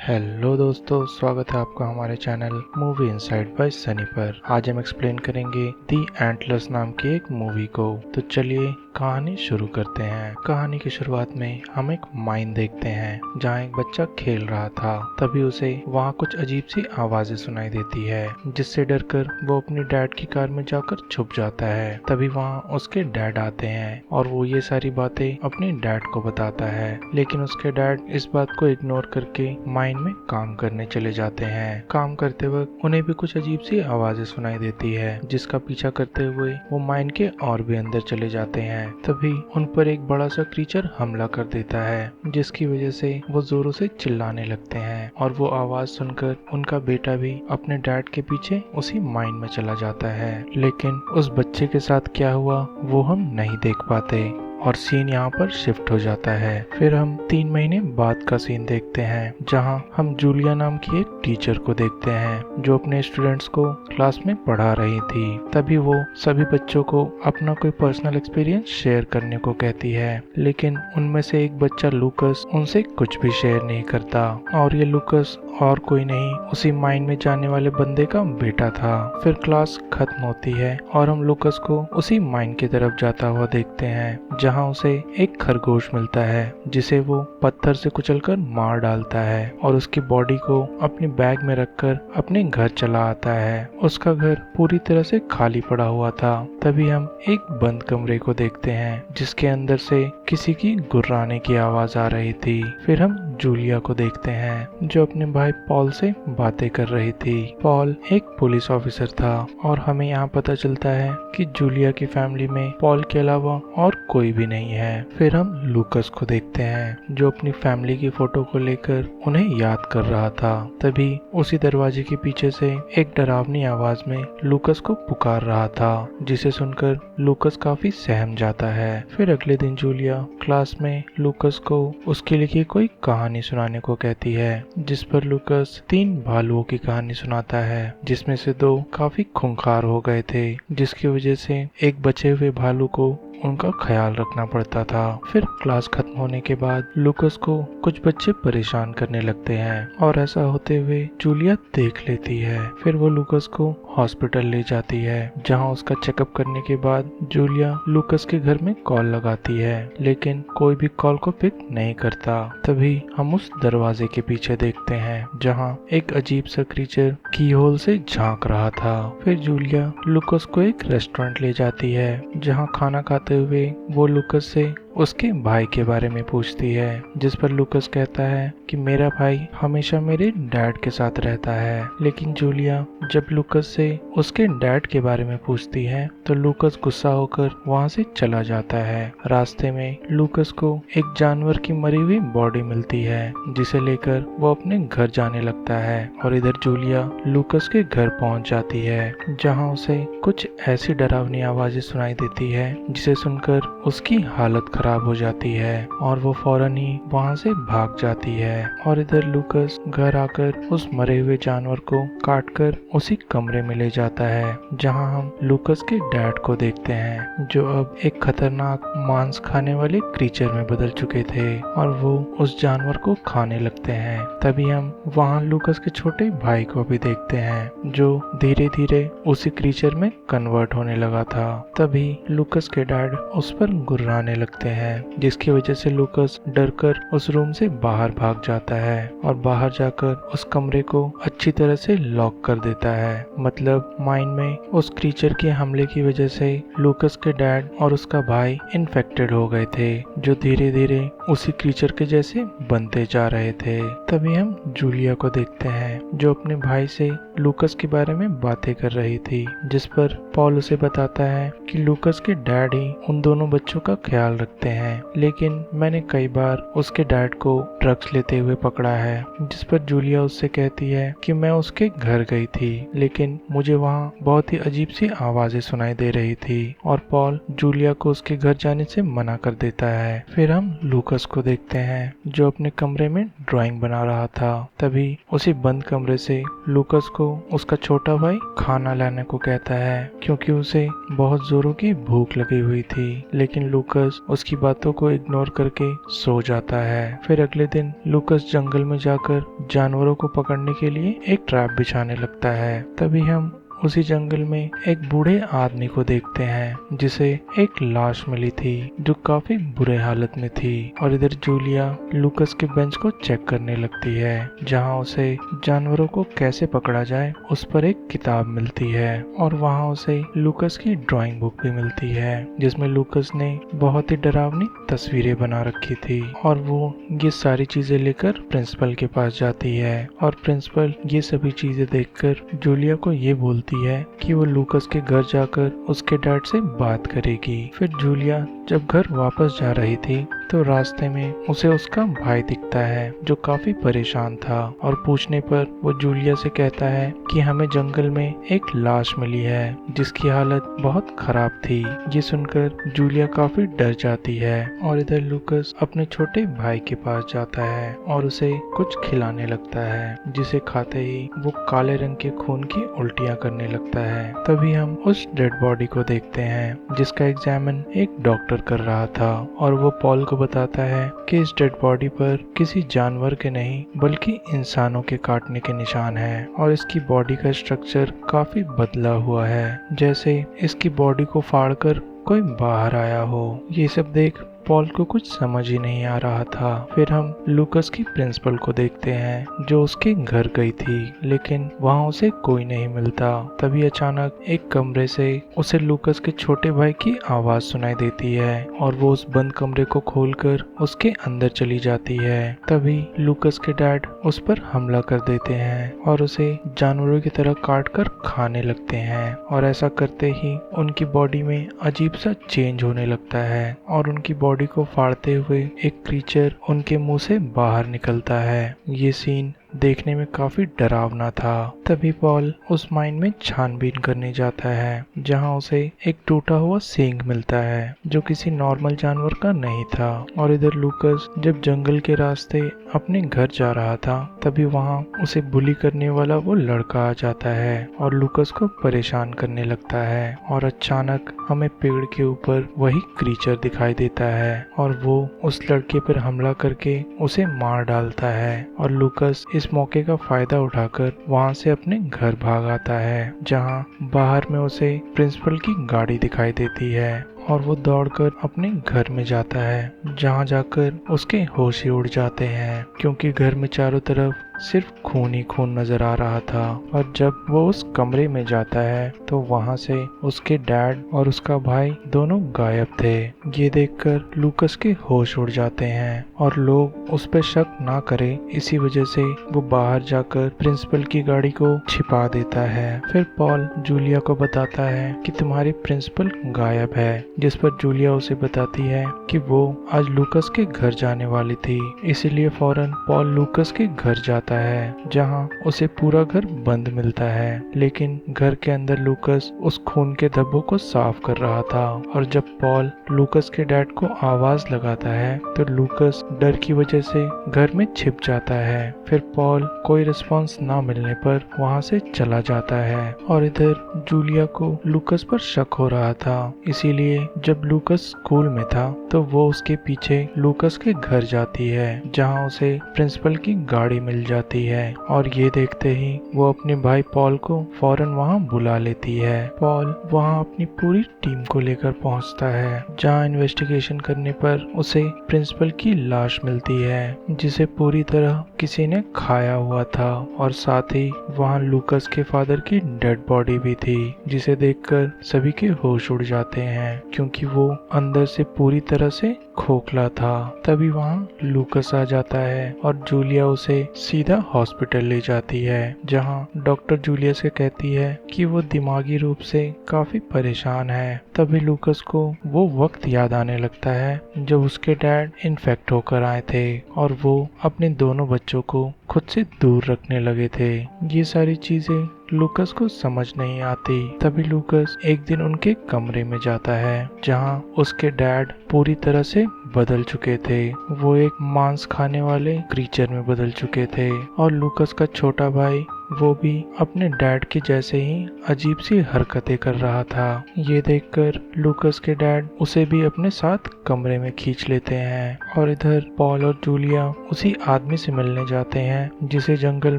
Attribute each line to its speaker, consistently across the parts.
Speaker 1: Hello दोस्तों, स्वागत है आपका हमारे channel movie inside bye Sunny पर। आज हम एक्सप्लेन करेंगे दी एंटलर्स नाम की एक मूवी को। तो चलिए कहानी शुरू करते हैं। कहानी की शुरुआत में हम एक माइन देखते हैं जहाँ एक बच्चा खेल रहा था। तभी उसे वहाँ कुछ अजीब सी आवाजें सुनाई देती है, जिससे डरकर वो अपनी डैड की कार में जाकर छुप जाता है। तभी वहाँ उसके डैड आते हैं और वो ये सारी बातें अपने डैड को बताता है, लेकिन उसके डैड इस बात को इग्नोर करके माइन में काम करने चले जाते हैं। काम करते वक्त उन्हें भी कुछ अजीब सी आवाजें सुनाई देती है, जिसका पीछा करते हुए वो माइन के और भी अंदर चले जाते हैं। तभी उन पर एक बड़ा सा क्रीचर हमला कर देता है, जिसकी वजह से वो जोरों से चिल्लाने लगते हैं और वो आवाज सुनकर उनका बेटा भी अपने डैड के पीछे उसी माइन में चला जाता है। लेकिन उस बच्चे के साथ क्या हुआ वो हम नहीं देख पाते और सीन यहाँ पर शिफ्ट हो जाता है। फिर हम 3 महीने बाद का सीन देखते हैं, जहाँ हम जूलिया नाम की एक टीचर को देखते हैं जो अपने स्टूडेंट्स को क्लास में पढ़ा रही थी। तभी वो सभी बच्चों को अपना कोई पर्सनल एक्सपीरियंस शेयर करने को कहती है, लेकिन उनमें से एक बच्चा लूकस उनसे कुछ भी शेयर नहीं करता। और ये लूकस और कोई नहीं, उसी माइन में जाने वाले बंदे का बेटा था। फिर क्लास खत्म होती है और हम लूकस को उसी माइन की तरफ जाता हुआ देखते हैं, जहाँ उसे एक खरगोश मिलता है जिसे वो पत्थर से कुचलकर मार डालता है और उसकी बॉडी को अपने बैग में रखकर अपने घर चला आता है। उसका घर पूरी तरह से खाली पड़ा हुआ था। तभी हम एक बंद कमरे को देखते हैं जिसके अंदर से किसी की गुर्राने की आवाज आ रही थी। फिर हम जूलिया को देखते हैं जो अपने भाई पॉल से बातें कर रही थी। पॉल एक पुलिस ऑफिसर था और हमें यहाँ पता चलता है कि जूलिया की फैमिली में पॉल के अलावा और कोई भी नहीं है। फिर हम लूकस को देखते हैं जो अपनी फैमिली की फोटो को लेकर उन्हें याद कर रहा था। तभी उसी दरवाजे के पीछे से एक डरावनी आवाज में लूकस को पुकार रहा था, जिसे सुनकर लूकस काफी सहम जाता है। फिर अगले दिन जूलिया क्लास में लूकस को उसके लिखी कोई कहानी सुनाने को कहती है, जिस पर लूकस 3 भालुओं की कहानी सुनाता है, जिसमें से 2 काफी खूंखार हो गए थे, जिसकी वजह से एक बचे हुए भालू को उनका ख्याल रखना पड़ता था। फिर क्लास खत्म होने के बाद लूकस को कुछ बच्चे परेशान करने लगते हैं और ऐसा होते हुए जूलिया देख लेती है। फिर वो लूकस को हॉस्पिटल ले जाती है, जहां उसका चेकअप करने के बाद जूलिया लूकस के घर में कॉल लगाती है, लेकिन कोई भी कॉल को पिक नहीं करता। तभी हम उस दरवाजे के पीछे देखते हैं जहां एक अजीब सा क्रीचर की होल से झांक रहा था। फिर जूलिया लूकस को एक रेस्टोरेंट ले जाती है, जहां खाना खाते हुए वो लूकस से उसके भाई के बारे में पूछती है, जिस पर लूकस कहता है कि मेरा भाई हमेशा मेरे डैड के साथ रहता है। लेकिन जूलिया जब लूकस से उसके डैड के बारे में पूछती है तो लूकस गुस्सा होकर वहां से चला जाता है। रास्ते में लूकस को एक जानवर की मरी हुई बॉडी मिलती है, जिसे लेकर वो अपने घर जाने लगता है और इधर जूलिया लूकस के घर पहुंच जाती है, जहां उसे कुछ ऐसी डरावनी आवाजें सुनाई देती है जिसे सुनकर उसकी हालत खराब हो जाती है और वो फौरन ही वहां से भाग जाती है। और इधर लूकस घर आकर उस मरे हुए जानवर को काटकर उसी कमरे में ले जाता है, जहां हम लूकस के डैड को देखते हैं जो अब एक खतरनाक मांस खाने वाले क्रीचर में बदल चुके थे और वो उस जानवर को खाने लगते हैं। तभी हम वहां लूकस के छोटे भाई को भी देखते हैं जो धीरे धीरे उसी क्रीचर में कन्वर्ट होने लगा था। तभी लूकस के डैड उस पर गुर्राने लगते हैं, जिसकी वजह से लूकस डरकर उस रूम से बाहर भाग जाता है और बाहर जाकर उस कमरे को अच्छी तरह से लॉक कर देता है। मतलब माइन में उस क्रीचर के हमले की वजह से लूकस के डैड और उसका भाई इन्फेक्टेड हो गए थे, जो धीरे धीरे उसी क्रीचर के जैसे बनते जा रहे थे। तभी हम जूलिया को देखते हैं जो अपने भाई से लूकस के बारे में बातें कर रही थी, जिस पर पॉल उसे बताता है कि लूकस के डैड ही उन दोनों बच्चों का ख्याल रखते हैं, लेकिन मैंने कई बार उसके डैड को ड्रग्स लेते हुए पकड़ा है। जिस पर जूलिया उससे कहती है कि मैं उसके घर गई थी, लेकिन मुझे वहाँ बहुत ही अजीब सी आवाजें सुनाई दे रही थी और पॉल जूलिया को उसके घर जाने से मना कर देता है। फिर हम लूकस को देखते हैं जो अपने कमरे में ड्राइंग बना रहा था। तभी उसी बंद कमरे से लूकस को उसका छोटा भाई खाना लाने को कहता है, क्योंकि उसे बहुत जोरों की भूख लगी हुई थी। लेकिन लूकस उसकी उसकी बातों को इग्नोर करके सो जाता है। फिर अगले दिन लूकस जंगल में जाकर जानवरों को पकड़ने के लिए एक ट्रैप बिछाने लगता है। तभी हम उसी जंगल में एक बूढ़े आदमी को देखते हैं जिसे एक लाश मिली थी जो काफी बुरे हालत में थी। और इधर जूलिया लूकस के बेंच को चेक करने लगती है जहां उसे जानवरों को कैसे पकड़ा जाए उस पर एक किताब मिलती है। और वहां उसे लूकस की ड्राइंग बुक भी मिलती है जिसमें लूकस ने बहुत ही डरावनी तस्वीरें बना रखी थी। और वो ये सारी चीजें लेकर प्रिंसिपल के पास जाती है और प्रिंसिपल ये सभी चीजें देखकर जूलिया को ये बोलती है कि वो लूकस के घर जाकर उसके डैड से बात करेगी। फिर जूलिया जब घर वापस जा रही थी तो रास्ते में उसे उसका भाई दिखता है जो काफी परेशान था। और पूछने पर वो जूलिया से कहता है कि हमें जंगल में एक लाश मिली है जिसकी हालत बहुत खराब थी। ये सुनकर जूलिया काफी डर जाती है। और इधर लूकस अपने छोटे भाई के पास जाता है और उसे कुछ खिलाने लगता है जिसे खाते ही वो काले रंग के खून की उल्टियां करने लगता है। तभी हम उस डेड बॉडी को देखते हैं जिसका एग्जामिन एक डॉक्टर कर रहा था। और वो पॉल को बताता है कि इस डेड बॉडी पर किसी जानवर के नहीं बल्कि इंसानों के काटने के निशान हैं। और इसकी बॉडी का स्ट्रक्चर काफी बदला हुआ है जैसे इसकी बॉडी को फाड़कर कोई बाहर आया हो। ये सब देख पॉल को कुछ समझ ही नहीं आ रहा था। फिर हम लूकस की प्रिंसिपल को देखते हैं जो उसके घर गई थी लेकिन वहाँ उसे कोई नहीं मिलता। तभी अचानक एक कमरे से उसे लूकस के छोटे भाई की आवाज सुनाई देती है और वो उस बंद कमरे को खोलकर उसके अंदर चली जाती है। तभी लूकस के डैड उस पर हमला कर देते हैं और उसे जानवरों की तरह काट कर खाने लगते हैं। और ऐसा करते ही उनकी बॉडी में अजीब सा चेंज होने लगता है और उनकी बॉडी को फाड़ते हुए एक क्रीचर उनके मुंह से बाहर निकलता है। ये सीन देखने में काफी डरावना था। तभी पॉल उस माइन में छानबीन करने जाता है जहां उसे एक टूटा हुआ सींग मिलता है जो किसी नॉर्मल जानवर का नहीं था। और इधर लूकस जब जंगल के रास्ते अपने घर जा रहा था तभी वहां उसे बुली करने वाला वो लड़का आ जाता है और लूकस को परेशान करने लगता है। और अचानक हमें पेड़ के ऊपर वही क्रीचर दिखाई देता है और वो उस लड़के पर हमला करके उसे मार डालता है। और लूकस इस मौके का फायदा उठाकर वहां से अपने घर भाग आता है जहां बाहर में उसे प्रिंसिपल की गाड़ी दिखाई देती है और वो दौड़कर अपने घर में जाता है जहां जाकर उसके होश ही उड़ जाते हैं क्योंकि घर में चारों तरफ सिर्फ खून ही खून नजर आ रहा था। और जब वो उस कमरे में जाता है तो वहां से उसके डैड और उसका भाई दोनों गायब थे। ये देखकर लूकस के होश उड़ जाते हैं और लोग उस पर शक ना करें इसी वजह से वो बाहर जाकर प्रिंसिपल की गाड़ी को छिपा देता है। फिर पॉल जूलिया को बताता है कि तुम्हारी प्रिंसिपल गायब है जिस पर जूलिया उसे बताती है कि वो आज लूकस के घर जाने वाली थी। इसीलिए फौरन पॉल लूकस के घर जाता है जहां उसे पूरा घर बंद मिलता है लेकिन घर के अंदर लूकस उस खून के धब्बों को साफ कर रहा था। और जब पॉल लूकस के डैड को आवाज लगाता है तो लूकस डर की वजह से घर में छिप जाता है। फिर पॉल कोई रिस्पांस ना मिलने पर वहां से चला जाता है। और इधर जूलिया को लूकस पर शक हो रहा था इसीलिए जब लूकस स्कूल में था तो वो उसके पीछे लूकस के घर जाती है जहां उसे प्रिंसिपल की गाड़ी मिल जाती है। और ये देखते ही वो अपने भाई पॉल को फौरन वहां बुला लेती है। पॉल वहां अपनी पूरी टीम को लेकर पहुंचता है जहां इन्वेस्टिगेशन करने पर उसे प्रिंसिपल की लाश मिलती है जिसे पूरी तरह किसी ने खाया हुआ था। और साथ ही वहां लूकस के फादर की डेड बॉडी भी थी जिसे देखकर सभी के होश उड़ जाते हैं क्योंकि वो अंदर से पूरी तरह से खोखला था। तभी वहां लूकस आ जाता है और जूलिया उसे सीधा हॉस्पिटल ले जाती है जहां डॉक्टर जूलिया से कहती है कि वो दिमागी रूप से काफी परेशान है। तभी लूकस को वो वक्त याद आने लगता है जब उसके डैड इन्फेक्ट होकर आए थे और वो अपने दोनों बच्चों को खुद से दूर रखने लगे थे। ये सारी चीजें लूकस को समझ नहीं आती। तभी लूकस एक दिन उनके कमरे में जाता है जहां उसके डैड पूरी तरह से बदल चुके थे। वो एक मांस खाने वाले क्रीचर में बदल चुके थे और लूकस का छोटा भाई वो भी अपने डैड के जैसे ही अजीब सी हरकतें कर रहा था। ये देखकर लूकस के डैड उसे भी अपने साथ कमरे में खींच लेते हैं और इधर पॉल और जूलिया उसी आदमी से मिलने जाते हैं जिसे जंगल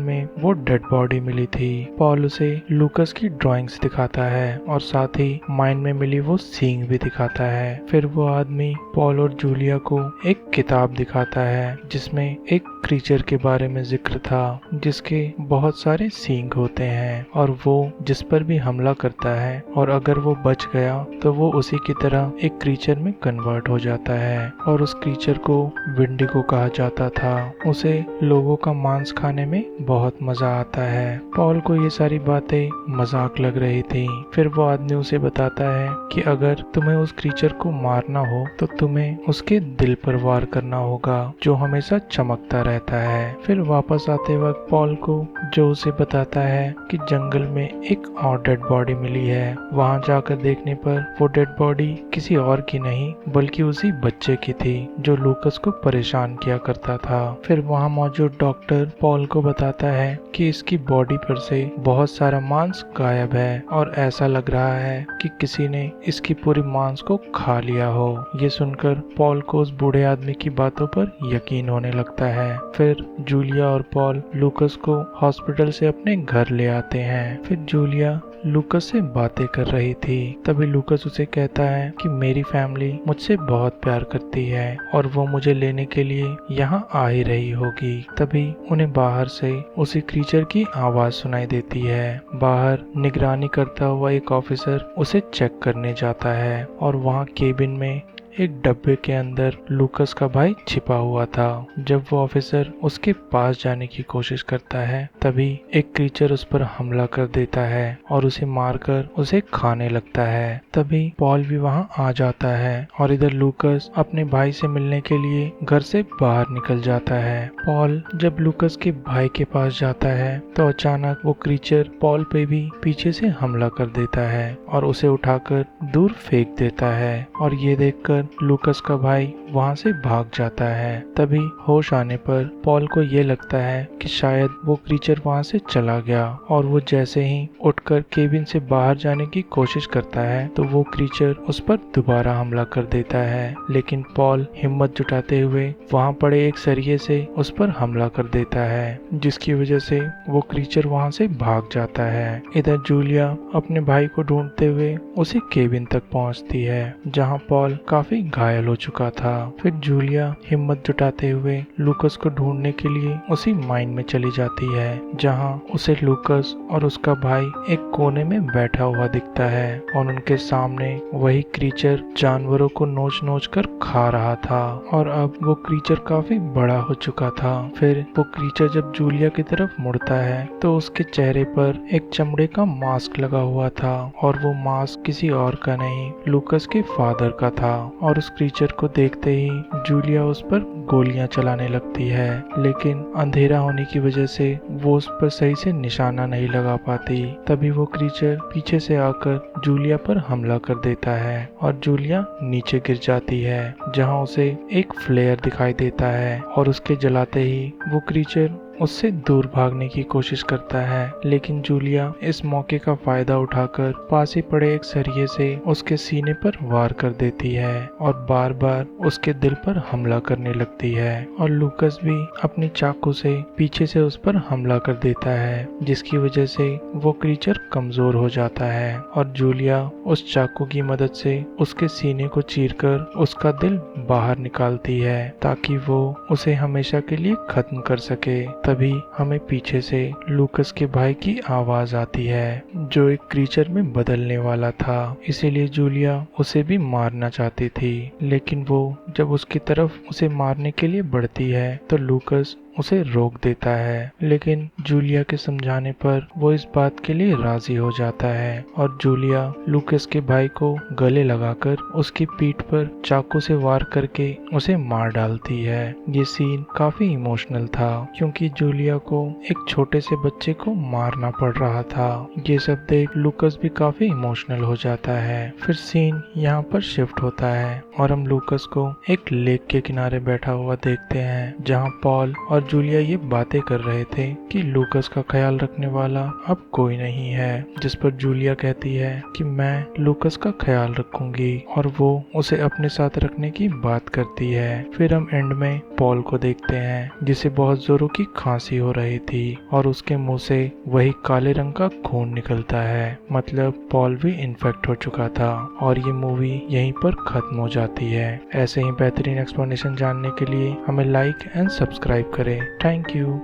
Speaker 1: में वो डेड बॉडी मिली थी। पॉल उसे लूकस की ड्राइंग्स दिखाता है और साथ ही माइन में मिली वो सींग भी दिखाता है। फिर वो आदमी पॉल और जूलिया को एक किताब दिखाता है जिसमें एक क्रीचर के बारे में जिक्र था जिसके बहुत सारे सींग होते हैं और वो जिस पर भी हमला करता है और अगर वो बच गया तो वो उसी की तरह एक क्रीचर में कन्वर्ट हो जाता है और उस क्रीचर को विंडिगो कहा जाता था। उसे लोगों का मांस खाने में बहुत मजा आता है। पॉल को ये सारी बातें मजाक लग रही थी। फिर वो आदमी उसे बताता है कि अगर तुम्हें उस क्रीचर को मारना हो तो तुम्हें उसके दिल पर वार करना होगा जो हमेशा चमकता रहता है। फिर वापस आते वक्त पॉल को जो उसे बताता है कि जंगल में एक और डेड बॉडी मिली है। वहां जाकर देखने पर वो डेड बॉडी किसी और की नहीं बल्कि उसी बच्चे की थी जो लूकस को परेशान किया करता था। फिर वहां मौजूद डॉक्टर पॉल को बताता है कि इसकी बॉडी पर से बहुत सारा मांस गायब है और ऐसा लग रहा है कि किसी ने इसकी पूरी मांस को खा लिया हो। ये सुनकर पॉल को उस बूढ़े आदमी की बातों पर यकीन होने लगता है। फिर जूलिया और पॉल लूकस को हॉस्पिटल से अपने घर ले आते हैं। फिर जूलिया लूकस से बातें कर रही थी। तभी लूकस उसे कहता है कि मेरी फैमिली मुझसे बहुत प्यार करती है और वो मुझे लेने के लिए यहाँ आ ही रही होगी। तभी उन्हें बाहर से उसी क्रीचर की आवाज सुनाई देती है। बाहर निगरानी करता हुआ एक ऑफिसर उसे चेक करने जाता है और वहाँ केबिन में एक डब्बे के अंदर लूकस का भाई छिपा हुआ था। जब वो ऑफिसर उसके पास जाने की कोशिश करता है तभी एक क्रीचर उस पर हमला कर देता है और उसे मारकर उसे खाने लगता है। तभी पॉल भी वहां आ जाता है और इधर लूकस अपने भाई से मिलने के लिए घर से बाहर निकल जाता है। पॉल जब लूकस के भाई के पास जाता है तो अचानक वो क्रीचर पॉल पे भी पीछे से हमला कर देता है और उसे उठाकर दूर फेंक देता है और ये देखकर लूकस का भाई वहां से भाग जाता है। तभी होश आने पर पॉल को ये लगता है कि शायद वो क्रीचर वहां से चला गया और वो जैसे ही उठकर केबिन से बाहर जाने की कोशिश करता है तो वो क्रीचर उस पर दोबारा हमला कर देता है। लेकिन पॉल हिम्मत जुटाते हुए वहां पड़े एक सरिये से उस पर हमला कर देता है जिसकी वजह से वो क्रीचर वहां से भाग जाता है। इधर जूलिया अपने भाई को ढूंढते हुए उसी केबिन तक पहुंचती है जहां पॉल काफी घायल हो चुका था। फिर जूलिया हिम्मत जुटाते हुए लूकस को ढूंढने के लिए उसी माइन में चली जाती है जहां उसे लूकस और उसका भाई एक कोने में बैठा हुआ दिखता है और उनके सामने वही क्रीचर जानवरों को नोच नोच कर खा रहा था और अब वो क्रीचर काफी बड़ा हो चुका था। फिर वो क्रीचर जब जूलिया की तरफ मुड़ता है तो उसके चेहरे पर एक चमड़े का मास्क लगा हुआ था और वो मास्क किसी और का नहीं लूकस के फादर का था और उस क्रीचर को देखते ही जूलिया उस पर गोलियां चलाने लगती है लेकिन अंधेरा होने की वजह से वो उस पर सही से निशाना नहीं लगा पाती। तभी वो क्रीचर पीछे से आकर जूलिया पर हमला कर देता है और जूलिया नीचे गिर जाती है जहां उसे एक फ्लेयर दिखाई देता है और उसके जलाते ही वो क्रीचर उससे दूर भागने की कोशिश करता है लेकिन जूलिया इस मौके का फायदा उठाकर पास ही पड़े एक सरिये से उसके सीने पर वार कर देती है और बार बार उसके दिल पर हमला करने लगती है और लूकस भी अपनी चाकू से पीछे से उस पर हमला कर देता है जिसकी वजह से वो क्रीचर कमजोर हो जाता है और जूलिया उस चाकू की मदद से उसके सीने को चीरकर उसका दिल बाहर निकालती है ताकि वो उसे हमेशा के लिए खत्म कर सके। तभी हमें पीछे से लूकस के भाई की आवाज आती है जो एक क्रीचर में बदलने वाला था। इसीलिए जूलिया उसे भी मारना चाहती थी लेकिन वो जब उसकी तरफ उसे मारने के लिए बढ़ती है तो लूकस उसे रोक देता है लेकिन जूलिया के समझाने पर वो इस बात के लिए राजी हो जाता है और जूलिया लूकस के भाई को गले लगाकर उसकी पीठ पर चाकू से वार करके उसे मार डालती है। ये सीन काफी इमोशनल था क्योंकि जूलिया को एक छोटे से बच्चे को मारना पड़ रहा था। ये सब देख लूकस भी काफी इमोशनल हो जाता है। फिर सीन यहाँ पर शिफ्ट होता है और हम लूकस को एक लेक के किनारे बैठा हुआ देखते हैं जहाँ पॉल और और जूलिया ये बातें कर रहे थे कि लूकस का ख्याल रखने वाला अब कोई नहीं है, जिस पर जूलिया कहती है कि मैं लूकस का ख्याल रखूंगी और वो उसे अपने साथ रखने की बात करती है। फिर हम एंड में पॉल को देखते हैं जिसे बहुत जोरों की खांसी हो रही थी और उसके मुंह से वही काले रंग का खून निकलता है, मतलब पॉल भी इन्फेक्ट हो चुका था। और ये मूवी यहीं पर खत्म हो जाती है। ऐसे ही बेहतरीन एक्सप्लेनेशन जानने के लिए हमें लाइक एंड सब्सक्राइब करें। Thank you.